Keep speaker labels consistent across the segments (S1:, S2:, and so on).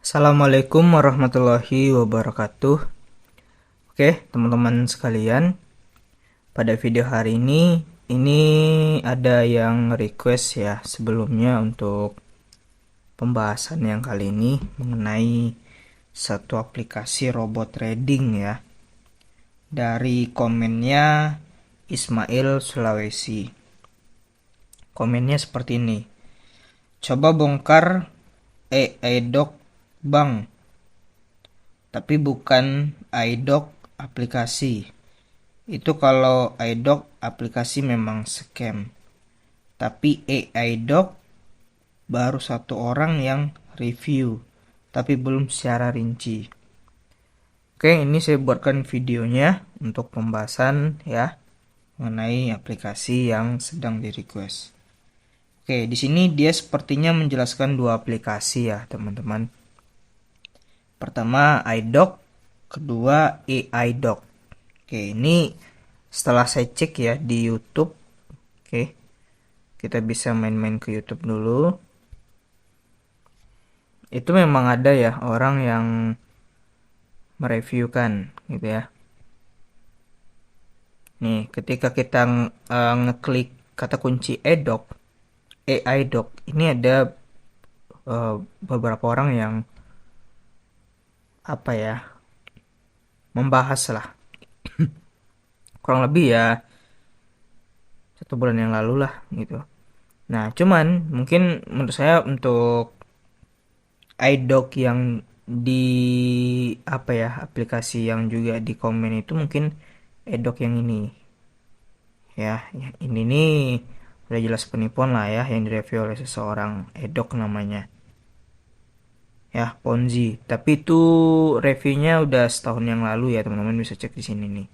S1: Assalamualaikum warahmatullahi wabarakatuh. Oke, teman-teman sekalian, pada video hari ini ada yang request ya sebelumnya untuk pembahasan yang kali ini mengenai satu aplikasi robot trading ya. Dari komennya Ismail Sulawesi. Komennya seperti ini. Coba bongkar iDoc Bang, tapi bukan iDoc aplikasi. Itu kalau iDoc aplikasi memang scam. Tapi iDoc baru satu orang yang review, tapi belum secara rinci. Oke, ini saya buatkan videonya untuk pembahasan ya mengenai aplikasi yang sedang di request. Oke, di sini dia sepertinya menjelaskan dua aplikasi ya, teman-teman. Pertama iDoc, kedua iDoc. Oke, ini setelah saya cek ya di YouTube. Oke, kita bisa main-main ke YouTube dulu. Itu memang ada ya orang yang mereviewkan gitu ya. Nih, ketika kita ngeklik kata kunci iDoc, AI Doc, ini ada beberapa orang yang apa ya, membahas lah. Kurang lebih ya 1 bulan yang lalu lah gitu. Nah, cuman mungkin menurut saya untuk iDoc yang di apa ya, aplikasi yang juga di komen itu mungkin iDoc yang ini ya, ini nih udah jelas penipuan lah ya yang direview oleh seseorang. iDoc namanya ya, Ponzi, tapi itu reviewnya udah setahun yang lalu ya, teman-teman bisa cek di sini nih.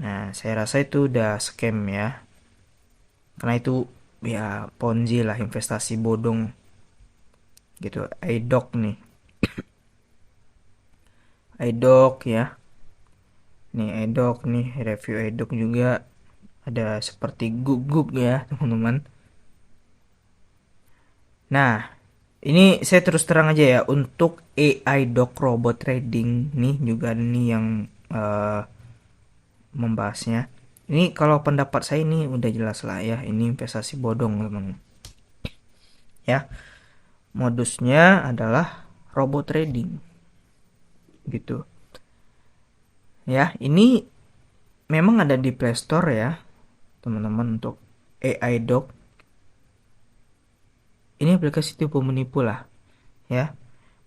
S1: Nah, saya rasa itu udah scam ya, karena itu ya Ponzi lah, investasi bodong gitu. iDoc nih, iDoc ya, nih iDoc nih, review iDoc juga ada seperti guguk ya, teman-teman. Nah, ini saya terus terang aja ya, untuk iDoc robot trading nih juga ada nih yang eh, membahasnya. Ini kalau pendapat saya ini udah jelas lah ya, ini investasi bodong memang. Ya, modusnya adalah robot trading gitu. Ya, ini memang ada di Play Store ya, teman-teman, untuk AI Doc. Ini aplikasi tipu menipu lah ya.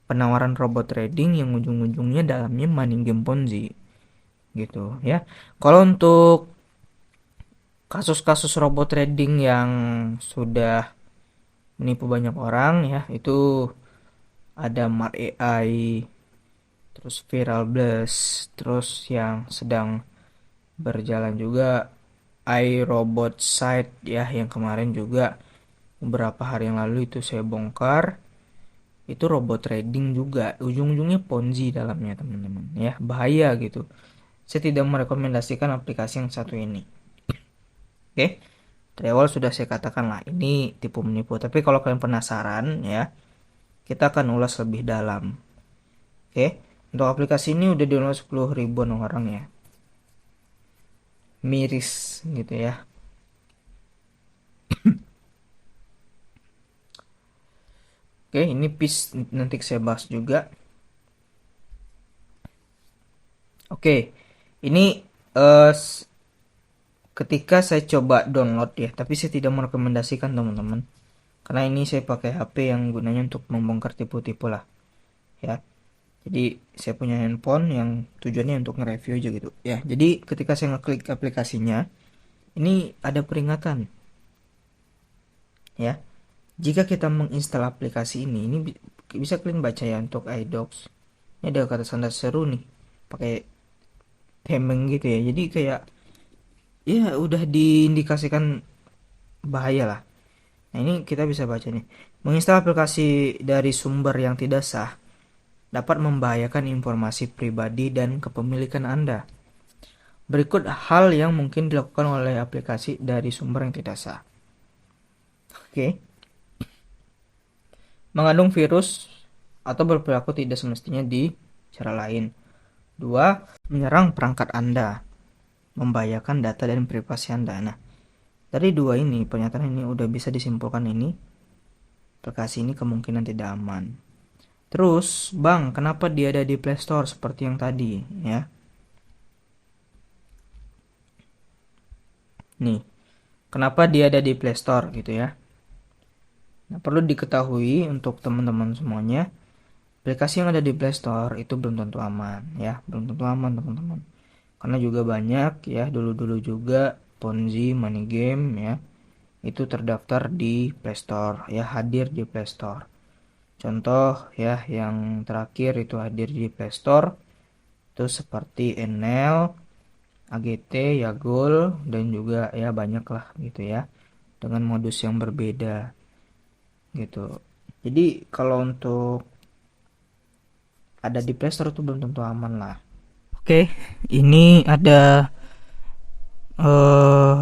S1: Penawaran robot trading yang ujung-ujungnya dalamnya money game Ponzi gitu ya. Kalau untuk kasus-kasus robot trading yang sudah menipu banyak orang ya, itu ada Mar AI, terus Viral Blast, terus yang sedang berjalan juga iRobot Site ya, yang kemarin juga beberapa hari yang lalu itu saya bongkar. Itu robot trading juga, ujung-ujungnya Ponzi dalamnya, teman-teman ya, bahaya gitu. Saya tidak merekomendasikan aplikasi yang satu ini. Oke, dari awal sudah saya katakan lah ini tipu menipu, tapi kalau kalian penasaran ya, kita akan ulas lebih dalam. Oke, untuk aplikasi ini udah di-download 10 ribuan orang ya, miris gitu ya. Oke, ini piece nanti saya bahas juga. Oke, ini eh, ketika saya coba download ya, tapi saya tidak merekomendasikan, teman-teman, karena ini saya pakai HP yang gunanya untuk membongkar tipu-tipu lah ya. Jadi saya punya handphone yang tujuannya untuk nge-review aja gitu ya. Jadi ketika saya ngeklik aplikasinya, ini ada peringatan ya. Jika kita menginstal aplikasi ini bisa kalian baca ya untuk iDocs. Ini ada kata sanda seru nih, pakai temeng gitu ya. Jadi kayak ya udah diindikasikan bahaya lah. Nah, ini kita bisa baca nih. Menginstal aplikasi dari sumber yang tidak sah dapat membahayakan informasi pribadi dan kepemilikan Anda. Berikut hal yang mungkin dilakukan oleh aplikasi dari sumber yang tidak sah. Oke. Mengandung virus atau berperilaku tidak semestinya di cara lain. 2. Menyerang perangkat Anda, membahayakan data dan privasi Anda. Nah, dari dua ini, pernyataan ini udah bisa disimpulkan ini aplikasi ini kemungkinan tidak aman. Terus, Bang, kenapa dia ada di Play Store seperti yang tadi, ya? Nih, kenapa dia ada di Play Store gitu ya? Nah, perlu diketahui untuk teman-teman semuanya, aplikasi yang ada di Play Store itu belum tentu aman, ya, belum tentu aman teman-teman. Karena juga banyak ya, dulu-dulu juga Ponzi, money game ya, itu terdaftar di Play Store, ya, hadir di Play Store. Contoh ya, yang terakhir itu hadir di Play Store itu seperti Enel, AGT, Yagul, dan juga ya banyak lah gitu ya, dengan modus yang berbeda gitu. Jadi kalau untuk ada di Play Store itu belum tentu aman lah. Oke, ini ada eh,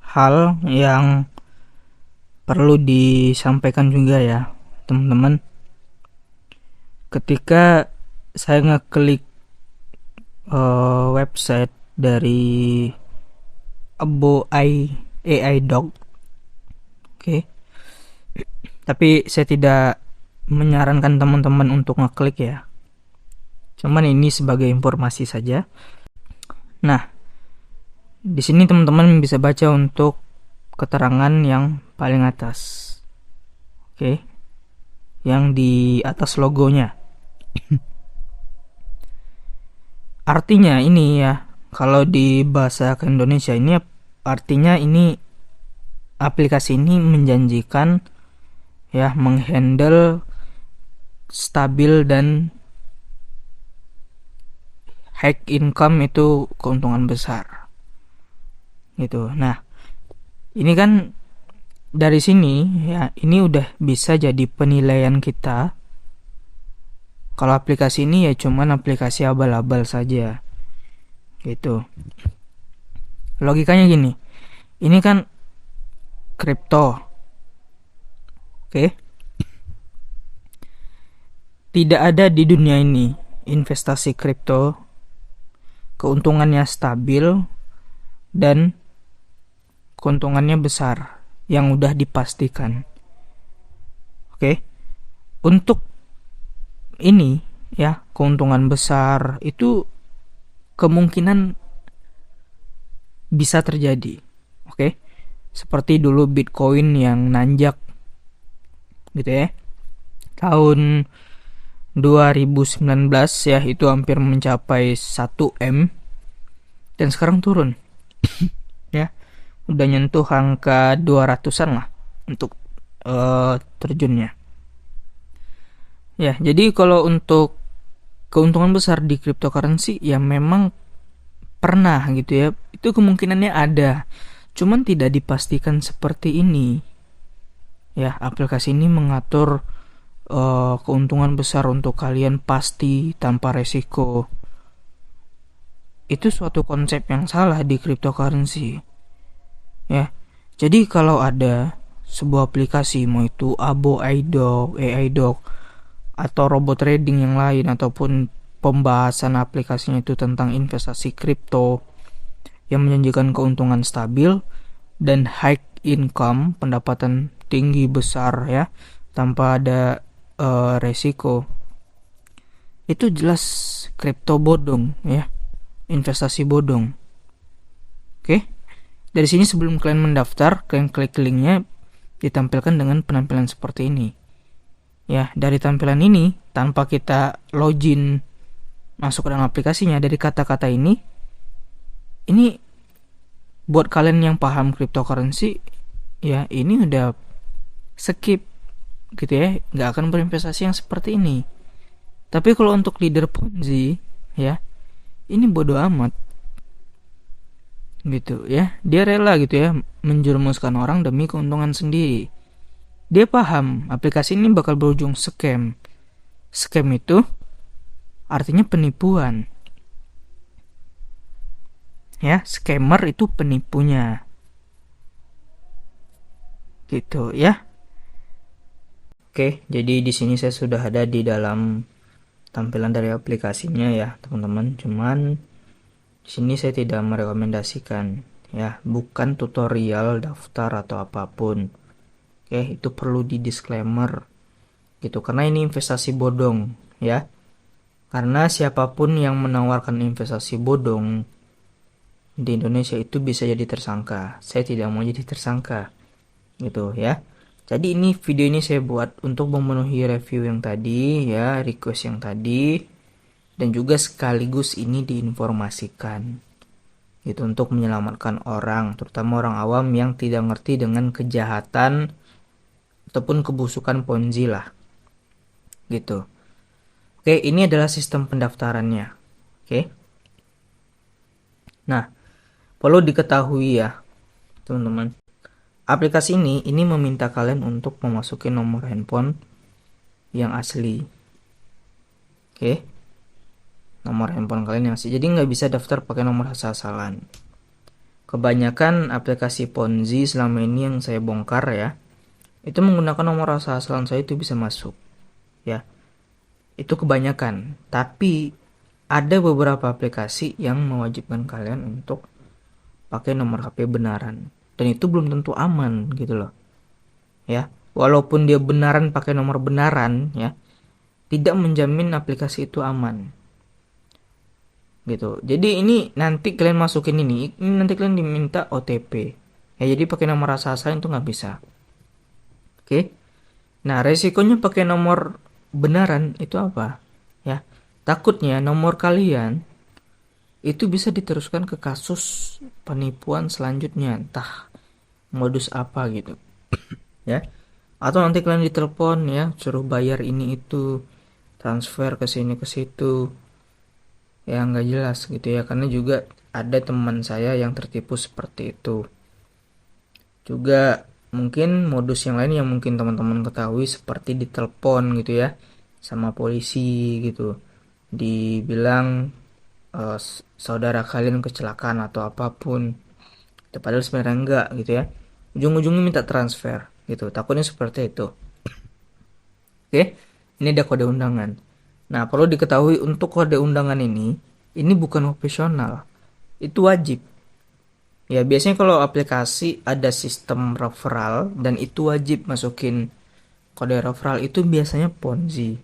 S1: hal yang perlu disampaikan juga ya, teman-teman. Ketika saya ngeklik website dari Abo AI Dog, oke. Tapi saya tidak menyarankan teman-teman untuk ngeklik ya. Cuman ini sebagai informasi saja. Nah, di sini teman-teman bisa baca untuk keterangan yang paling atas. Oke. Yang di atas logonya. Artinya ini ya, kalau di bahasa ke Indonesia ini artinya ini aplikasi ini menjanjikan ya menghandle stabil dan high income, itu keuntungan besar gitu. Nah, ini kan dari sini ya, ini udah bisa jadi penilaian kita kalau aplikasi ini ya cuman aplikasi abal-abal saja gitu. Logikanya gini, ini kan kripto, oke? Tidak ada di dunia ini investasi kripto keuntungannya stabil dan keuntungannya besar yang udah dipastikan. Oke. Untuk ini ya, keuntungan besar itu kemungkinan bisa terjadi. Oke. Seperti dulu Bitcoin yang nanjak gitu ya. Tahun 2019 ya, itu hampir mencapai 1M dan sekarang turun. Ya. Udah nyentuh angka 200-an lah untuk terjunnya. Ya, jadi kalau untuk keuntungan besar di cryptocurrency ya memang pernah gitu ya. Itu kemungkinannya ada. Cuman tidak dipastikan seperti ini. Ya, aplikasi ini mengatur keuntungan besar untuk kalian pasti tanpa resiko. Itu suatu konsep yang salah di cryptocurrency. Ya. Jadi kalau ada sebuah aplikasi, mau itu Abo AI Dog atau robot trading yang lain, ataupun pembahasan aplikasinya itu tentang investasi kripto yang menjanjikan keuntungan stabil dan high income, pendapatan tinggi besar ya, tanpa ada resiko, itu jelas kripto bodong ya, investasi bodong. Oke, dari sini sebelum kalian mendaftar, kalian klik linknya, ditampilkan dengan penampilan seperti ini. Ya, dari tampilan ini tanpa kita login masuk ke dalam aplikasinya, dari kata-kata ini buat kalian yang paham cryptocurrency ya, ini udah skip gitu ya, nggak akan berinvestasi yang seperti ini. Tapi kalau untuk leader Ponzi ya, ini bodoh amat gitu ya, dia rela gitu ya menjerumuskan orang demi keuntungan sendiri. Dia paham aplikasi ini bakal berujung scam. Scam itu artinya penipuan. Ya, scammer itu penipunya. Gitu ya. Oke, jadi di sini saya sudah ada di dalam tampilan dari aplikasinya ya, teman-teman. Cuman di sini saya tidak merekomendasikan ya, bukan tutorial daftar atau apapun. Oke, itu perlu di disclaimer gitu karena ini investasi bodong ya. Karena siapapun yang menawarkan investasi bodong di Indonesia itu bisa jadi tersangka. Saya tidak mau jadi tersangka gitu ya. Jadi ini video ini saya buat untuk memenuhi review yang tadi ya, request yang tadi, dan juga sekaligus ini diinformasikan gitu untuk menyelamatkan orang, terutama orang awam yang tidak ngerti dengan kejahatan ataupun kebusukan Ponzi lah gitu. Oke, ini adalah sistem pendaftarannya. Oke. Nah, perlu diketahui ya, teman-teman. Aplikasi ini meminta kalian untuk memasuki nomor handphone yang asli. Oke. Nomor handphone kalian yang asli. Jadi nggak bisa daftar pakai nomor asal-asalan. Kebanyakan aplikasi Ponzi selama ini yang saya bongkar ya, itu menggunakan nomor asal-asalan saya itu bisa masuk. Ya, itu kebanyakan. Tapi ada beberapa aplikasi yang mewajibkan kalian untuk pakai nomor HP benaran. Dan itu belum tentu aman gitu loh. Ya, walaupun dia benaran pakai nomor benaran ya, tidak menjamin aplikasi itu aman gitu. Jadi ini nanti kalian masukin ini nanti kalian diminta OTP. Ya, jadi pakai nomor asal-asalan itu nggak bisa. Oke. Nah, resikonya pakai nomor benaran itu apa? Ya, takutnya nomor kalian itu bisa diteruskan ke kasus penipuan selanjutnya, entah modus apa gitu. Ya. Atau nanti kalian ditelepon ya, suruh bayar ini itu, transfer ke sini ke situ. Ya nggak jelas gitu ya, karena juga ada teman saya yang tertipu seperti itu. Juga mungkin modus yang lain yang mungkin teman-teman ketahui seperti ditelepon gitu ya sama polisi gitu, dibilang saudara kalian kecelakaan atau apapun, padahal sebenarnya enggak gitu ya, ujung-ujungnya minta transfer gitu, takutnya seperti itu. Oke, ini ada kode undangan. Nah, perlu diketahui untuk kode undangan ini bukan opsional, itu wajib. Ya, biasanya kalau aplikasi ada sistem referral dan itu wajib masukin kode referral, itu biasanya Ponzi,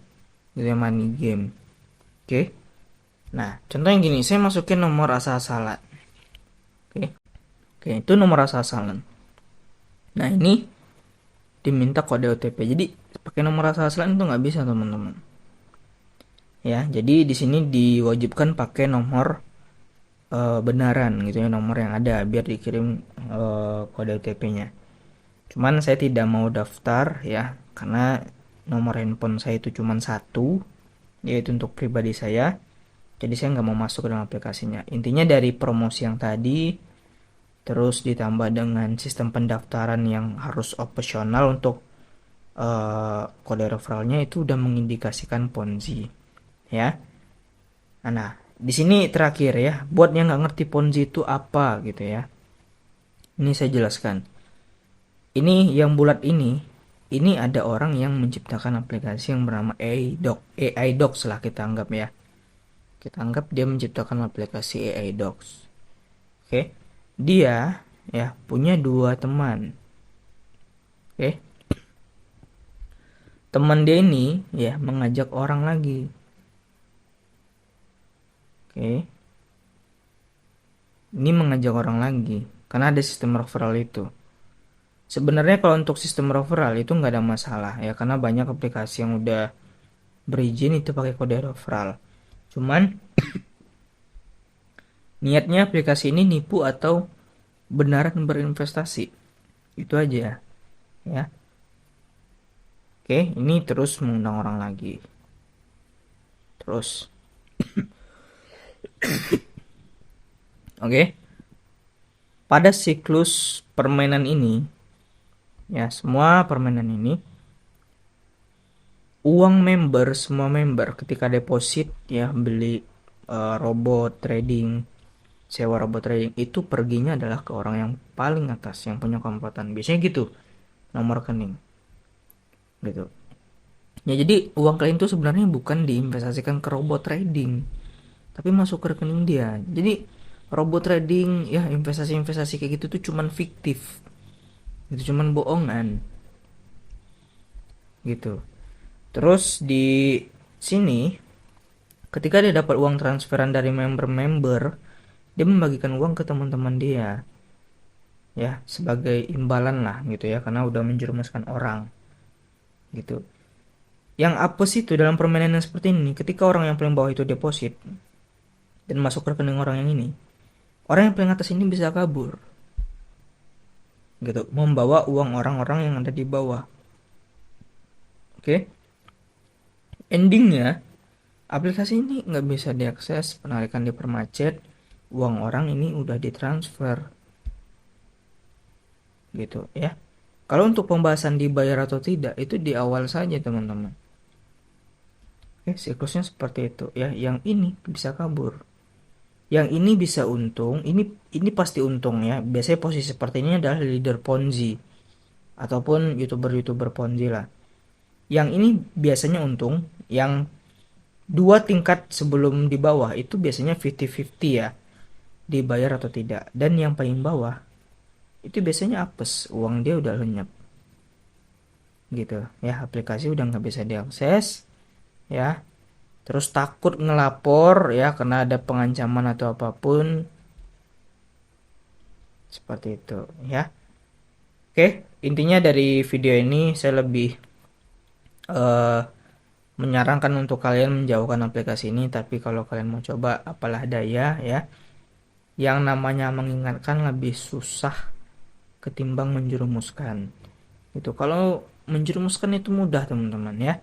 S1: gitu ya, money game. Oke. Nah, contohnya gini, saya masukin nomor asal-asalan. Oke. Oke, itu nomor asal-asalan. Nah, ini diminta kode OTP. Jadi, pakai nomor asal-asalan itu nggak bisa, teman-teman. Ya, jadi di sini diwajibkan pakai nomor benaran gitu ya, nomor yang ada biar dikirim kode OTP-nya. Cuman saya tidak mau daftar ya, karena nomor handphone saya itu cuma satu, yaitu untuk pribadi saya. Jadi saya nggak mau masuk ke dalam aplikasinya. Intinya dari promosi yang tadi, terus ditambah dengan sistem pendaftaran yang harus opsional untuk kode referralnya, itu udah mengindikasikan Ponzi ya. Nah, di sini terakhir ya, buat yang nggak ngerti Ponzi itu apa gitu ya, ini saya jelaskan. Ini yang bulat ini ada orang yang menciptakan aplikasi yang bernama AI Docs lah, kita anggap ya. Kita anggap dia menciptakan aplikasi AI Docs. Oke. Dia ya punya dua teman. Oke. Teman dia ini ya mengajak orang lagi. Oke. Ini mengajak orang lagi karena ada sistem referral itu. Sebenarnya kalau untuk sistem referral itu nggak ada masalah ya, karena banyak aplikasi yang udah berizin itu pakai kode referral. Cuman niatnya aplikasi ini nipu atau benaran berinvestasi. Itu aja ya. Oke, ini terus mengundang orang lagi. Terus oke. Pada siklus permainan ini ya, semua permainan ini uang member, semua member ketika deposit ya, beli robot trading, sewa robot trading, itu perginya adalah ke orang yang paling atas yang punya kesempatan. Biasanya gitu nomor rekening gitu. Ya, jadi uang kalian itu sebenarnya bukan diinvestasikan ke robot trading, tapi masuk ke rekening dia. Jadi robot trading ya, investasi-investasi kayak gitu tuh cuman fiktif. Itu cuman bohongan gitu. Terus di sini ketika dia dapat uang transferan dari member-member, dia membagikan uang ke teman-teman dia ya sebagai imbalan lah gitu ya, karena udah menjerumuskan orang gitu. Yang apes itu dalam permainan yang seperti ini, ketika orang yang paling bawah itu deposit dan masuk ke rekening orang yang ini, orang yang paling atas ini bisa kabur gitu, membawa uang orang-orang yang ada di bawah. Oke, endingnya aplikasi ini nggak bisa diakses, penarikan dipermacet, uang orang ini udah ditransfer gitu ya. Kalau untuk pembahasan dibayar atau tidak itu di awal saja teman-teman. Oke, siklusnya seperti itu ya. Yang ini bisa kabur, yang ini bisa untung, ini pasti untung ya. Biasanya posisi seperti ini adalah leader Ponzi ataupun youtuber Ponzi lah. Yang ini biasanya untung, yang dua tingkat sebelum di bawah itu biasanya 50-50 ya, dibayar atau tidak. Dan yang paling bawah itu biasanya apes, uang dia udah lenyap gitu ya, aplikasi udah nggak bisa diakses ya, terus takut ngelapor ya karena ada pengancaman atau apapun seperti itu ya. Oke, intinya dari video ini saya lebih eh, menyarankan untuk kalian menjauhkan aplikasi ini, tapi kalau kalian mau coba apalah daya ya. Yang namanya mengingatkan lebih susah ketimbang menjerumuskan. Itu kalau menjerumuskan itu mudah teman-teman ya.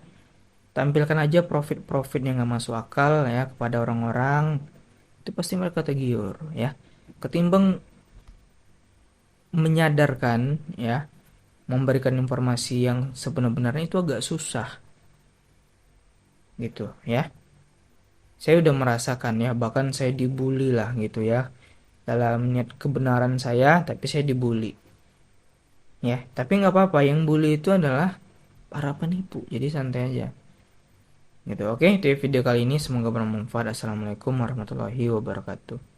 S1: Tampilkan aja profit-profit yang gak masuk akal ya kepada orang-orang, itu pasti mereka tergiur ya. Ketimbang menyadarkan ya, memberikan informasi yang sebenar-benarnya itu agak susah gitu ya. Saya udah merasakan ya, bahkan saya dibully lah gitu ya, dalam niat kebenaran saya tapi saya dibully ya. Tapi nggak apa-apa, yang bully itu adalah para penipu, jadi santai aja gitu. Oke, di video kali ini semoga bermanfaat. Assalamualaikum warahmatullahi wabarakatuh.